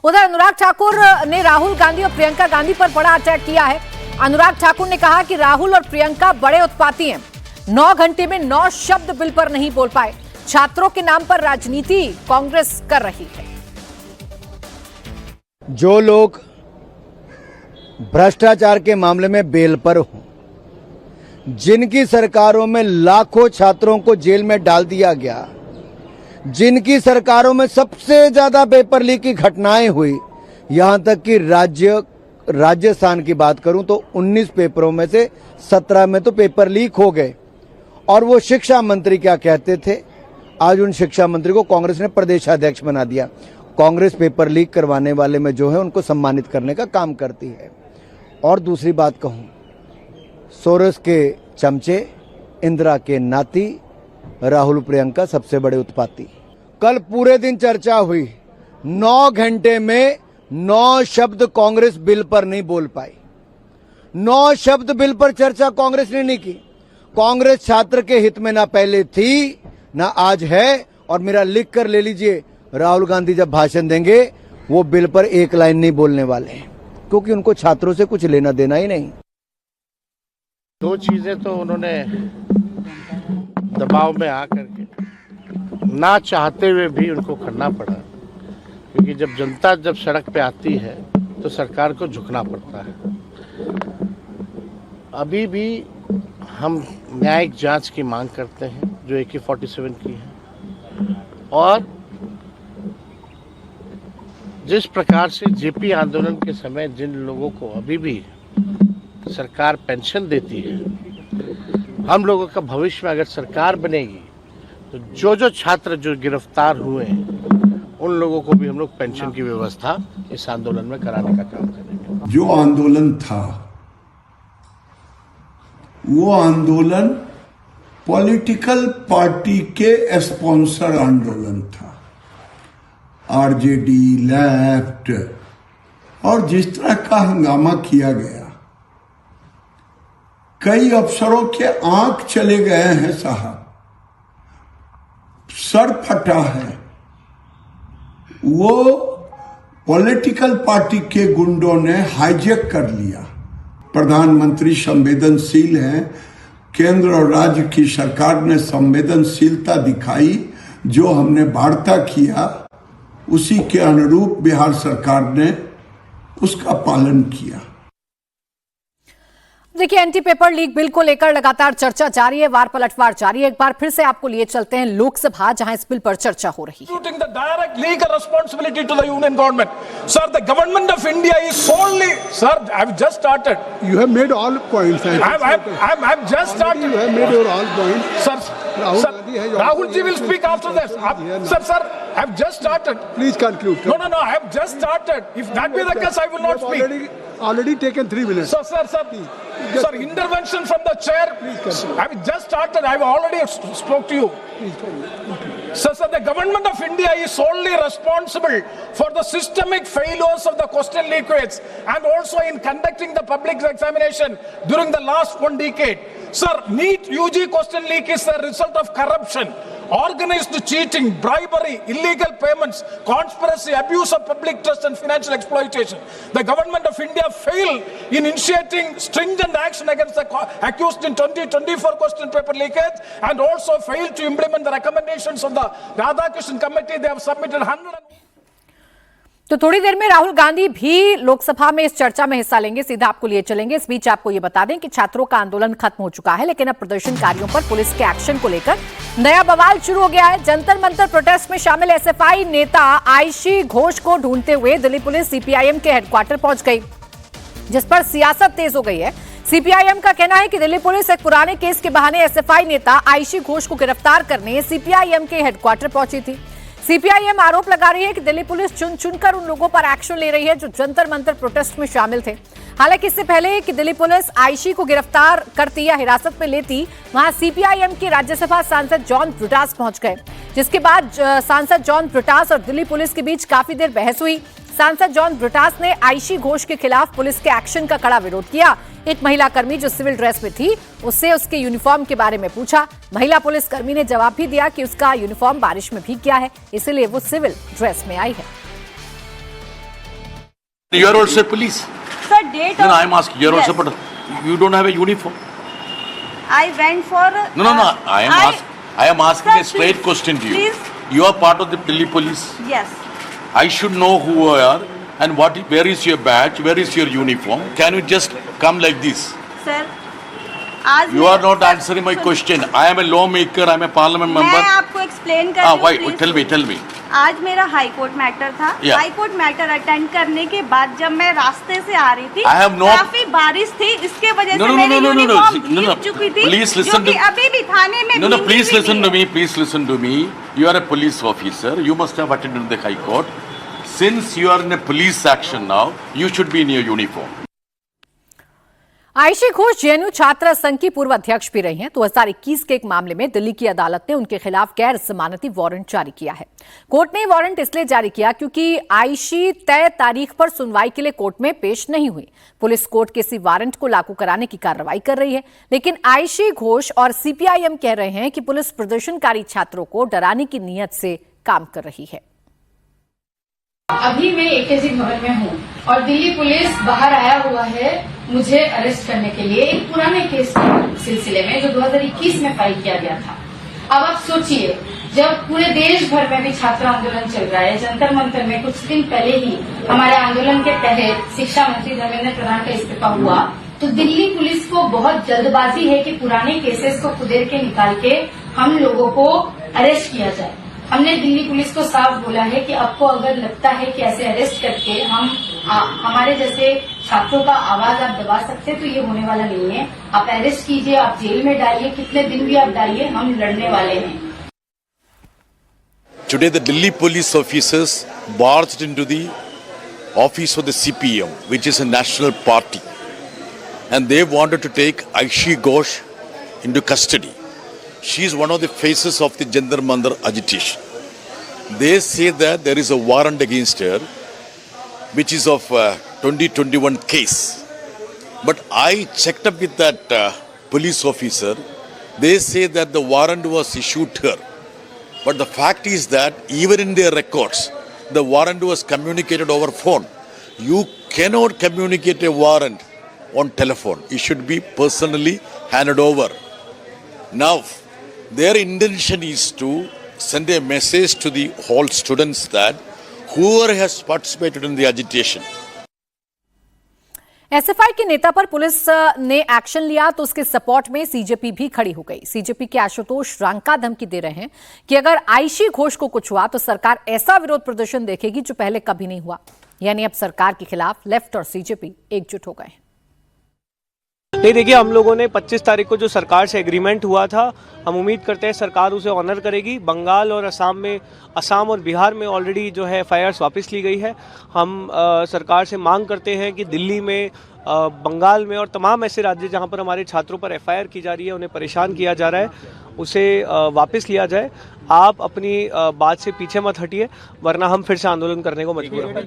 उधर अनुराग ठाकुर ने राहुल गांधी और प्रियंका गांधी पर बड़ा अटैक किया है। अनुराग ठाकुर ने कहा कि राहुल और प्रियंका बड़े उत्पाती हैं। 9 घंटे में 9 शब्द बिल पर नहीं बोल पाए। छात्रों के नाम पर राजनीति कांग्रेस कर रही है। जो लोग भ्रष्टाचार के मामले में बेल पर हों, जिनकी सरकारों में लाखों छात्रों को जेल में डाल दिया गया, जिनकी सरकारों में सबसे ज्यादा पेपर लीक की घटनाएं हुई, यहां तक कि राजस्थान की बात करूं तो 19 पेपरों में से 17 में तो पेपर लीक हो गए। और वो शिक्षा मंत्री क्या कहते थे, आज उन शिक्षा मंत्री को कांग्रेस ने प्रदेशाध्यक्ष बना दिया। कांग्रेस पेपर लीक करवाने वाले में जो है उनको सम्मानित करने का काम करती है। और दूसरी बात कहूं, सोरेस के चमचे, इंदिरा के नाती, राहुल प्रियंका सबसे बड़े उत्पाती। कल पूरे दिन चर्चा हुई, 9 घंटे में 9 शब्द कांग्रेस बिल पर नहीं बोल पाई। 9 शब्द बिल पर चर्चा कांग्रेस ने नहीं की। कांग्रेस छात्र के हित में ना पहले थी ना आज है। और मेरा लिख कर ले लीजिए, राहुल गांधी जब भाषण देंगे वो बिल पर एक लाइन नहीं बोलने वाले हैं, क्योंकि उनको छात्रों से कुछ लेना देना ही नहीं। 2 चीजें तो उन्होंने दबाव में आकर के ना चाहते हुए भी उनको करना पड़ा, क्योंकि जब जनता जब सड़क पे आती है तो सरकार को झुकना पड़ता है। अभी भी हम न्यायिक जांच की मांग करते हैं जो AK-47 की है, और जिस प्रकार से जेपी आंदोलन के समय जिन लोगों को अभी भी सरकार पेंशन देती है, हम लोगों का भविष्य में अगर सरकार बनेगी तो जो छात्र जो गिरफ्तार हुए हैं उन लोगों को भी हम लोग पेंशन की व्यवस्था इस आंदोलन में कराने का काम करेंगे। जो आंदोलन था वो आंदोलन पॉलिटिकल पार्टी के स्पॉन्सर आंदोलन था। आरजेडी, लेफ्ट और जिस तरह का हंगामा किया गया, कई अफसरों के आंख चले गए हैं साहब, सर फटा है। वो पॉलिटिकल पार्टी के गुंडों ने हाईजैक कर लिया। प्रधानमंत्री संवेदनशील हैं, केंद्र और राज्य की सरकार ने संवेदनशीलता दिखाई, जो हमने वार्ता किया उसी के अनुरूप बिहार सरकार ने उसका पालन किया। देखिए, एंटी पेपर लीक बिल को लेकर लगातार चर्चा जारी है, वार पलटवार जारी है। एक बार फिर से आपको लिए चलते हैं लोकसभा, जहां इस बिल पर चर्चा हो रही है। The direct legal responsibility to the union government. Sir, the government of India is solely. Sir, I've just started. You have made all points. I've just started. You have made your all points. Sir, Rahul ji will speak after this. Sir, I've just started. Please conclude. No, I have just started. If that be the case, I will not speak. Already taken 3 minutes. Sir, intervention from the chair. I've just started. I've already spoke to you. Sir, the government of India is solely responsible for the systemic failures of the question leakage and also in conducting the public examination during the last 1 decade. Sir, NEET UG question leak is the result of corruption, organized cheating, bribery, illegal payments, conspiracy, abuse of public trust and financial exploitation. The government of India failed in initiating stringent action against the accused in 2024 question paper leakage and also failed to implement the recommendations of the Radhakrishnan committee. They have submitted 100. तो थोड़ी देर में राहुल गांधी भी लोकसभा में इस चर्चा में हिस्सा लेंगे, सीधा आपको लिए चलेंगे। इस बीच आपको ये बता दें कि छात्रों का आंदोलन खत्म हो चुका है, लेकिन अब प्रदर्शनकारियों पर पुलिस के एक्शन को लेकर नया बवाल शुरू हो गया है। जंतर मंतर प्रोटेस्ट में शामिल एसएफआई नेता आयशी घोष को ढूंढते हुए दिल्ली पुलिस सीपीआईएम के हेडक्वार्टर पहुंच गई, जिस पर सियासत तेज हो गई है। सीपीआईएम का कहना है कि दिल्ली पुलिस एक पुराने केस के बहाने एसएफआई नेता आयशी घोष को गिरफ्तार करने सीपीआईएम के हेडक्वार्टर पहुंची थी। सीपीआईएम आरोप लगा रही है कि दिल्ली पुलिस चुन चुनकर उन लोगों पर एक्शन ले रही है जो जंतर मंतर प्रोटेस्ट में शामिल थे। हालांकि इससे पहले कि दिल्ली पुलिस आयशी को गिरफ्तार करती या हिरासत में लेती, वहां सीपीआईएम के राज्यसभा सांसद जॉन ब्रिटास पहुंच गए, जिसके बाद सांसद जॉन ब्रिटास और दिल्ली पुलिस के बीच काफी देर बहस हुई। सांसद जॉन ब्रिटास ने आयशी घोष के खिलाफ पुलिस के एक्शन का कड़ा विरोध किया। एक महिला कर्मी जो सिविल ड्रेस में थी, उससे उसके यूनिफॉर्म के बारे में पूछा। महिला पुलिस कर्मी ने जवाब भी दिया कि उसका यूनिफॉर्म बारिश में भीग गया है, इसलिए वो सिविल ड्रेस में आई है। You are also police. Sir, date No, of... I am asking. You are also, but you don't have a uniform. I went for... No. I am asking a straight question to you. Please. You are part of the Delhi police. Yes. I should know who you are and where is your badge, where is your uniform. Can you just come like this? Sir, आज you are not answering my question. I am a lawmaker. I am a parliament member. मैं आपको explain कर रही हूँ. Why? Tell me. आज मेरा high court matter था। High court matter attend करने के बाद जब मैं रास्ते से आ रही थी, काफी बारिश थी, इसके वजह से मेरी यूनिफॉर्म भीग चुकी थी। Please listen to me. अभी भी थाने में No. Please listen to me. Please listen to me. You are a police officer. You must have attended the high court. Since you are in a police action now, you should be in your uniform. Aishe Ghosh JNU छात्र संघ की पूर्व अध्यक्ष भी रही हैं। 2021 के एक मामले में दिल्ली की अदालत ने उनके खिलाफ गैर जमानती वारंट जारी किया है। कोर्ट ने वारंट इसलिए जारी किया क्योंकि आयशी तय तारीख पर सुनवाई के लिए कोर्ट में पेश नहीं हुई। पुलिस कोर्ट के इसी वारंट को लागू कराने की कार्रवाई कर रही है, लेकिन आयशी घोष और सीपीआईएम कह रहे हैं कि पुलिस प्रदर्शनकारी छात्रों को डराने की नीयत से काम कर रही है। अभी मैं एकेजी भवन में हूँ और दिल्ली पुलिस बाहर आया हुआ है मुझे अरेस्ट करने के लिए एक पुराने केस के सिलसिले में जो 2021 में फाइल किया गया था। अब आप सोचिए, जब पूरे देश भर में भी छात्र आंदोलन चल रहा है, जंतर मंतर में कुछ दिन पहले ही हमारे आंदोलन के तहत शिक्षा मंत्री धर्मेंद्र प्रधान का इस्तीफा हुआ, तो दिल्ली पुलिस को बहुत जल्दबाजी है कि पुराने केसेस को खुदेर के निकाल के हम लोगों को अरेस्ट किया जाए। हमने दिल्ली पुलिस को साफ बोला है कि आपको अगर लगता है कि ऐसे अरेस्ट करके हमारे जैसे छात्रों का आवाज आप दबा सकते हैं, तो ये होने वाला नहीं है। आप अरेस्ट कीजिए, आप जेल में डालिए, कितने दिन भी आप डालिए, हम लड़ने वाले हैं। Today the Delhi police officers barged into the office of the CPM, which is a national party, and they wanted to take Aishi Ghosh into custody. She is one of the faces of the Jantar Mandar agitation. They say that there is a warrant against her, which is of 2021 case. But I checked up with that police officer. They say that the warrant was issued to her. But the fact is that even in their records, the warrant was communicated over phone. You cannot communicate a warrant on telephone. It should be personally handed over. Now, their intention is to send a message to the whole students that whoever has participated in the agitation, SFI के नेता पर police ने action लिया तो उसके support में CJP भी खड़ी हो गई। सीजेपी के आशुतोष रांका धमकी दे रहे हैं कि अगर आयशी घोष को कुछ हुआ तो सरकार ऐसा विरोध प्रदर्शन देखेगी जो पहले कभी नहीं हुआ। यानी अब सरकार के खिलाफ लेफ्ट और सीजेपी एकजुट हो गए। नहीं, देखिए, हम लोगों ने 25 तारीख को जो सरकार से एग्रीमेंट हुआ था, हम उम्मीद करते हैं सरकार उसे ऑनर करेगी। बंगाल और असम और बिहार में ऑलरेडी जो है एफआईआर वापस ली गई है। हम सरकार से मांग करते हैं कि दिल्ली में, बंगाल में और तमाम ऐसे राज्य जहां पर हमारे छात्रों पर एफआईआर की जा रही है, उन्हें परेशान किया जा रहा है, उसे वापस लिया जाए। आप अपनी बात से पीछे मत हटिए, वरना हम फिर से आंदोलन करने को मजबूर होंगे।